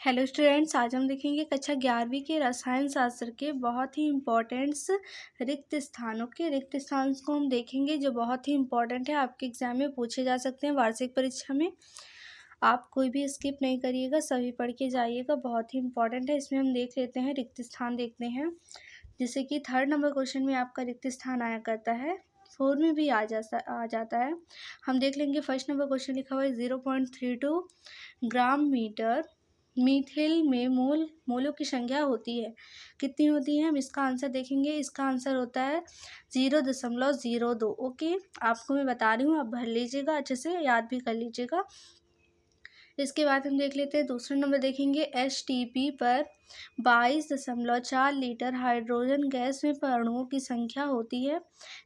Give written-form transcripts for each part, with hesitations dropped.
Hello students, आज हम देखेंगे कक्षा 11वीं के रसायन शास्त्र के बहुत ही इम्पोर्टेंट्स रिक्त स्थान को हम देखेंगे जो बहुत ही इम्पोर्टेंट है। आपके एग्जाम में पूछे जा सकते हैं वार्षिक परीक्षा में। आप कोई भी स्किप नहीं करिएगा, सभी पढ़ के जाइएगा, बहुत ही इम्पोर्टेंट है। इसमें हम देख लेते हैं रिक्त स्थान देखते हैं, जैसे कि 3rd नंबर क्वेश्चन में आपका रिक्त स्थान आया करता है, 4 में भी आ जाता है। हम देख लेंगे 1st नंबर क्वेश्चन लिखा हुआ है 0.32 ग्राम मीटर मीथिल में मोलों की संख्या होती है। कितनी होती है, हम इसका आंसर देखेंगे। इसका आंसर होता है 0.02। ओके, आपको मैं बता रही हूँ, आप भर लीजिएगा, अच्छे से याद भी कर लीजिएगा। इसके बाद हम देख लेते हैं दूसरा नंबर देखेंगे। STP पर 22.4 लीटर हाइड्रोजन गैस में अणुओं की संख्या होती है।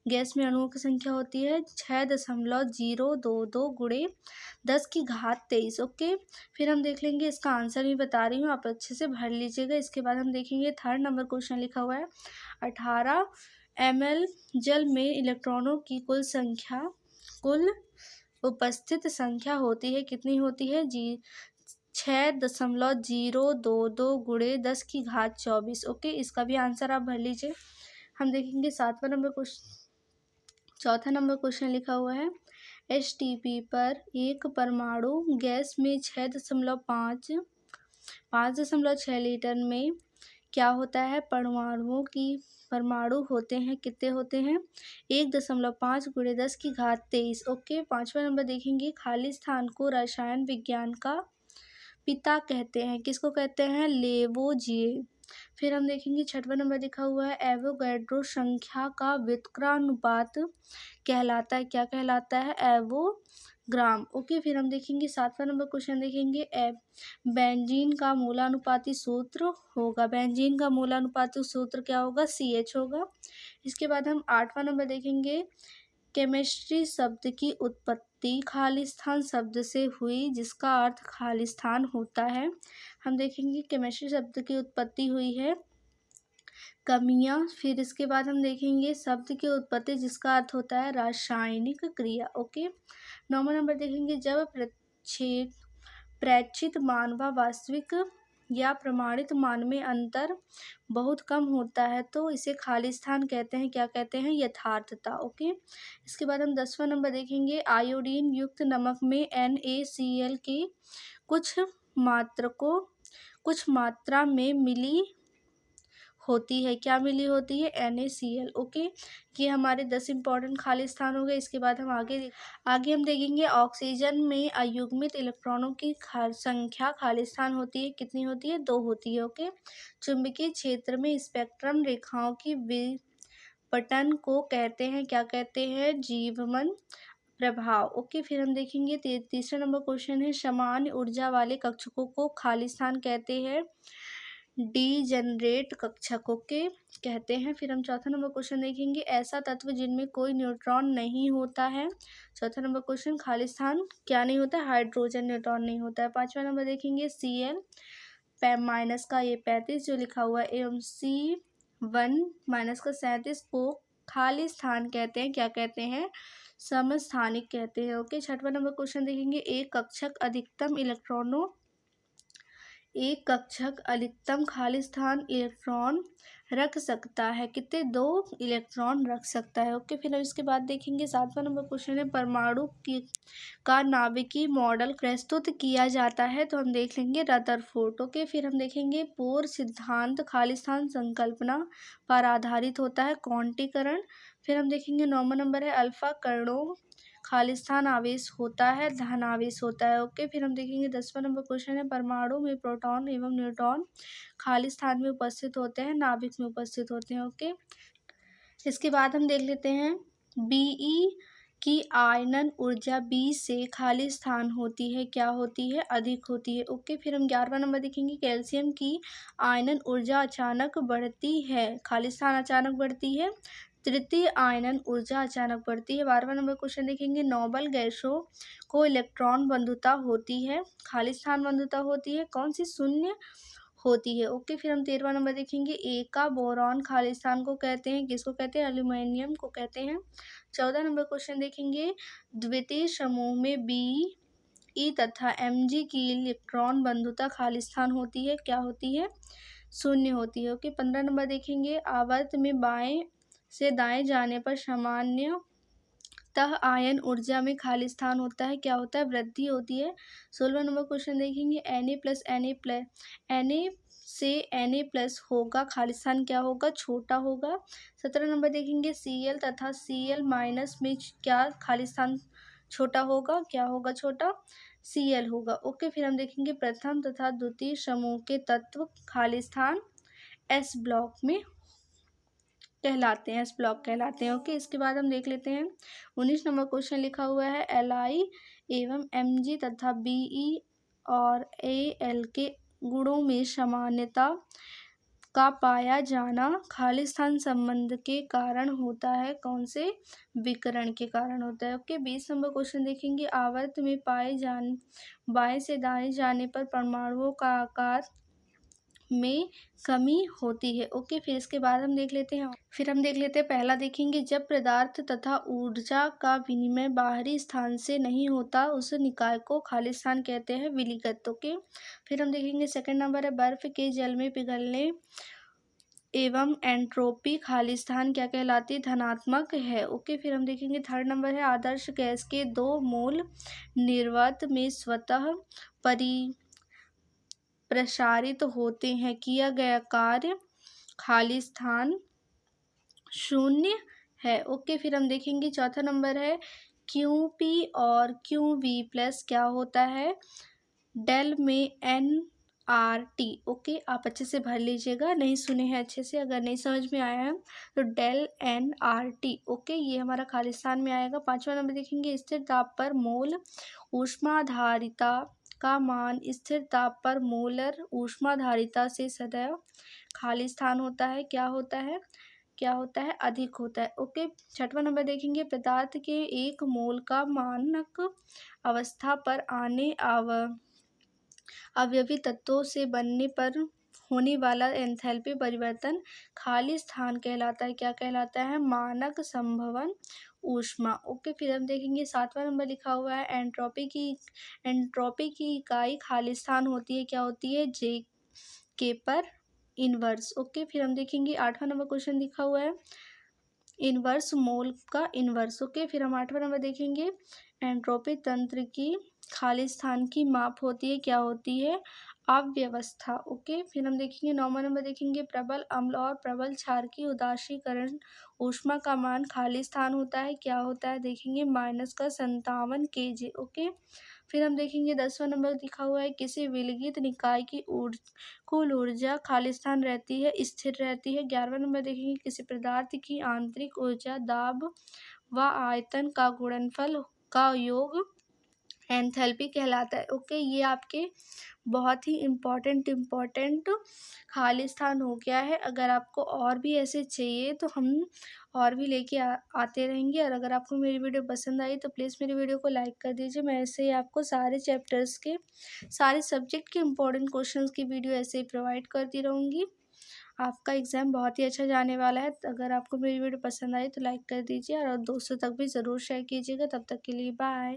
गैस में अणुओं की संख्या होती है 6.022 गुणे 10⁻23। ओके, फिर हम देख लेंगे, इसका आंसर भी बता रही हूँ, आप अच्छे से भर लीजिएगा। इसके बाद हम देखेंगे 3rd नंबर क्वेश्चन लिखा हुआ है 18 ml जल में इलेक्ट्रॉनों की कुल उपस्थित संख्या होती है। कितनी होती है जी? 6.022 गुणे 10⁻24। ओके, इसका भी आंसर आप भर लीजिए। हम देखेंगे चौथा नंबर क्वेश्चन लिखा हुआ है STP पर एक परमाणु गैस में 5.6 लीटर में क्या होता है? परमाणु होते हैं, कितने होते हैं? 1.5 गुणे 10⁻23। ओके, 5वां नंबर देखेंगे। खाली स्थान को रसायन विज्ञान का पिता कहते हैं। किसको कहते हैं? लेवोजिए। फिर हम देखेंगे 6वां नंबर लिखा हुआ है एवोगैड्रो संख्या का व्युत्क्रमानुपात कहलाता है। क्या कहलाता है? एवोग्राम। ओके, फिर हम देखेंगे 7वां नंबर क्वेश्चन देखेंगे। बेंजीन का मूलानुपाती सूत्र होगा। बेंजीन का मूलानुपाती सूत्र क्या होगा? CH होगा। इसके बाद हम 8वां नंबर देखेंगे। केमिस्ट्री शब्द की उत्पत्ति खालिस्तान शब्द से हुई, जिसका अर्थ खालिस्तान होता है। हम देखेंगे केमिस्ट्री शब्द की उत्पत्ति हुई है कमियां। फिर इसके बाद हम देखेंगे शब्द की उत्पत्ति जिसका अर्थ होता है रासायनिक क्रिया। ओके, 9वां नंबर देखेंगे। जब प्रेक्षित मान व वास्तविक या प्रमाणित मान में अंतर बहुत कम होता है तो इसे खालिस्तान कहते हैं। क्या कहते हैं? यथार्थता। ओके, इसके बाद हम 10वां नंबर देखेंगे। आयोडीन युक्त नमक में NaCl की कुछ मात्रा में मिली होती है। क्या मिली होती है? NaCl। ओके, ये हमारे 10 इंपॉर्टेंट खाली स्थान हो गए। इसके बाद हम आगे हम देखेंगे ऑक्सीजन में अयुग्मित इलेक्ट्रॉनों की संख्या खाली स्थान होती है। कितनी होती है? 2 होती है। ओके, चुंबकीय क्षेत्र में स्पेक्ट्रम रेखाओं की विपटन को कहते हैं। क्या कहते हैं? जीवमन प्रभाव। ओके, फिर हम देखेंगे तीसरा नंबर क्वेश्चन है समान ऊर्जा वाले कक्षकों को खाली स्थान कहते हैं डीजेनरेट कक्षक। ओके, कहते हैं। फिर हम चौथा नंबर क्वेश्चन देखेंगे। ऐसा तत्व जिनमें कोई न्यूट्रॉन नहीं होता है। चौथा नंबर क्वेश्चन खाली स्थान क्या नहीं होता है? हाइड्रोजन न्यूट्रॉन नहीं होता है। 5वां नंबर देखेंगे Cl माइनस का ये 35 जो लिखा हुआ है एवं C1 माइनस का 37 को खाली स्थान कहते हैं। क्या कहते हैं? समस्थानिक कहते हैं। ओके, 6वां नंबर क्वेश्चन देखेंगे। एक कक्षक अधिकतम खाली स्थान इलेक्ट्रॉन रख सकता है। कितने? 2 इलेक्ट्रॉन रख सकता है। ओके, फिर इसके बाद देखेंगे 7वां नंबर क्वेश्चन है परमाणु का नाभिकीय मॉडल प्रस्तुत किया जाता है। तो हम देख लेंगे रदरफोर्ड। ओके, फिर हम देखेंगे बोर सिद्धांत खाली स्थान संकल्पना पर आधारित होता है। क्वांटीकरण। फिर हम देखेंगे 9वां नंबर है अल्फा कणों खालिस्तान आवेश होता है, धन आवेश होता है। ओके, फिर हम देखेंगे 10वां नंबर क्वेश्चन है परमाणु में प्रोटॉन एवं न्यूट्रॉन खाली स्थान में उपस्थित होते हैं, नाभिक में उपस्थित होते हैं। ओके, इसके बाद हम देख लेते हैं Be की आयनन ऊर्जा B से खाली स्थान होती है। क्या होती है? अधिक होती है। ओके, फिर हम 11वां नंबर देखेंगे। कैल्शियम की आयनन ऊर्जा अचानक बढ़ती है, खाली स्थान अचानक बढ़ती है। तृतीय आयनन ऊर्जा अचानक बढ़ती है। 12वां नंबर क्वेश्चन देखेंगे। नोबल गैसों को इलेक्ट्रॉन बंधुता होती है, खाली स्थान बंधुता होती है। कौन सी? शून्य होती है। ओके, फिर हम 13वां नंबर देखेंगे। एका बोरॉन खाली स्थान को कहते हैं। किसको कहते हैं? एल्यूमिनियम को कहते हैं। 14 नंबर क्वेश्चन देखेंगे। द्वितीय समूह में ई तथा Mg की इलेक्ट्रॉन बंधुता खालिस्तान होती है, क्या होती है? शून्य होती है। ओके, 15 नंबर देखेंगे, आवर्त में बाएं से दाएं जाने पर सामान्यतः आयन ऊर्जा में खाली स्थान होता है, क्या होता है? वृद्धि होती है। 16 नंबर क्वेश्चन देखेंगे, Na से Na+ होगा, खाली स्थान क्या होगा? छोटा होगा। 17 नंबर देखेंगे, Cl तथा Cl- में क्या खाली स्थान छोटा होगा, क्या होगा छोटा? Cl होगा। ओके, फिर हम देखेंगे प्रथम तथा द्वितीय समूह के तत्व खाली स्थान S ब्लॉक में कहलाते हैं, S ब्लॉक कहलाते हैं। ओके, इसके बाद हम देख लेते हैं 19 नंबर क्वेश्चन लिखा हुआ है, Li एवं Mg तथा Be और Al के गुणों में समानता का पाया जाना खालिस्तान संबंध के कारण होता है, कौन से? विकर्ण के कारण होता है। ओके, 20 नंबर क्वेश्चन देखेंगे, आवर्त में बाएं से दाएं जाने पर परमाणुओं का आकार में कमी होती है। ओके, फिर इसके बाद हम देख लेते हैं पहला देखेंगे, जब पदार्थ तथा ऊर्जा का विनिमय बाहरी स्थान से नहीं होता उस निकाय को खाली स्थान कहते हैं, विलिगत। ओके, फिर हम देखेंगे सेकंड नंबर है, बर्फ के जल में पिघलने एवं एंट्रोपी खाली स्थान क्या कहलाती है? धनात्मक है। ओके, फिर हम देखेंगे थर्ड नंबर है, आदर्श गैस के 2 मोल निर्वात में स्वतः प्रसारित होते हैं, किया गया कार्य खाली स्थान शून्य है। ओके, फिर हम देखेंगे चौथा नंबर है, QP और QV+ क्या होता है? डेल में NRT। ओके, आप अच्छे से भर लीजिएगा, नहीं सुने हैं अच्छे से, अगर नहीं समझ में आया है तो डेल NRT। ओके, ये हमारा खालिस्तान में आएगा। पांचवा नंबर देखेंगे, स्थिर ताप पर मोल ऊष्माधारिता का मान स्थिर ताप पर मोलर ऊष्माधारिता से सदैव खाली स्थान होता है, क्या होता है? अधिक होता है। ओके, छठवां नंबर देखेंगे, पदार्थ के 1 मोल का मानक अवस्था पर आने अवयवी तत्वों से बनने पर होने वाला एंथैल्पी परिवर्तन खाली स्थान कहलाता है, क्या कहलाता है? मानक संभवन ऊष्मा। ओके, फिर हम देखेंगे 7वां नंबर लिखा हुआ है, एंट्रोपी की इकाई खाली स्थान होती है, क्या होती है? K पर इनवर्स। ओके, फिर हम देखेंगे 8वां नंबर क्वेश्चन लिखा हुआ है, इनवर्स मोल का इनवर्स। ओके, फिर हम 8वां नंबर देखेंगे, एंट्रोपी तंत्र की खाली स्थान की माप होती है, क्या होती है? अव्यवस्था। ओके, फिर हम देखेंगे 9वां नंबर देखेंगे, प्रबल अम्ल और प्रबल क्षार की उदासीकरण ऊष्मा का मान खाली स्थान होता है, क्या होता है? देखेंगे -57 kJ। ओके, फिर हम देखेंगे 10वां नंबर लिखा हुआ है, किसी विलगित निकाय की कुल ऊर्जा खाली स्थान रहती है, स्थिर रहती है। 11वां नंबर देखेंगे, किसी पदार्थ की आंतरिक ऊर्जा दाब व आयतन का गुणनफल का योग एंथैल्पी कहलाता है। ओके, ये आपके बहुत ही इम्पोर्टेंट खाली स्थान हो गया है। अगर आपको और भी ऐसे चाहिए तो हम और भी लेके आते रहेंगे, और अगर आपको मेरी वीडियो पसंद आई तो प्लीज़ मेरी वीडियो को लाइक कर दीजिए। मैं ऐसे ही आपको सारे चैप्टर्स के, सारे सब्जेक्ट के इम्पोर्टेंट क्वेश्चंस की वीडियो ऐसे ही प्रोवाइड करती रहूँगी। आपका एग्ज़ाम बहुत ही अच्छा जाने वाला है। अगर आपको मेरी वीडियो पसंद आई तो लाइक कर दीजिए, और दोस्तों तक भी ज़रूर शेयर कीजिएगा। तब तक के लिए बाय।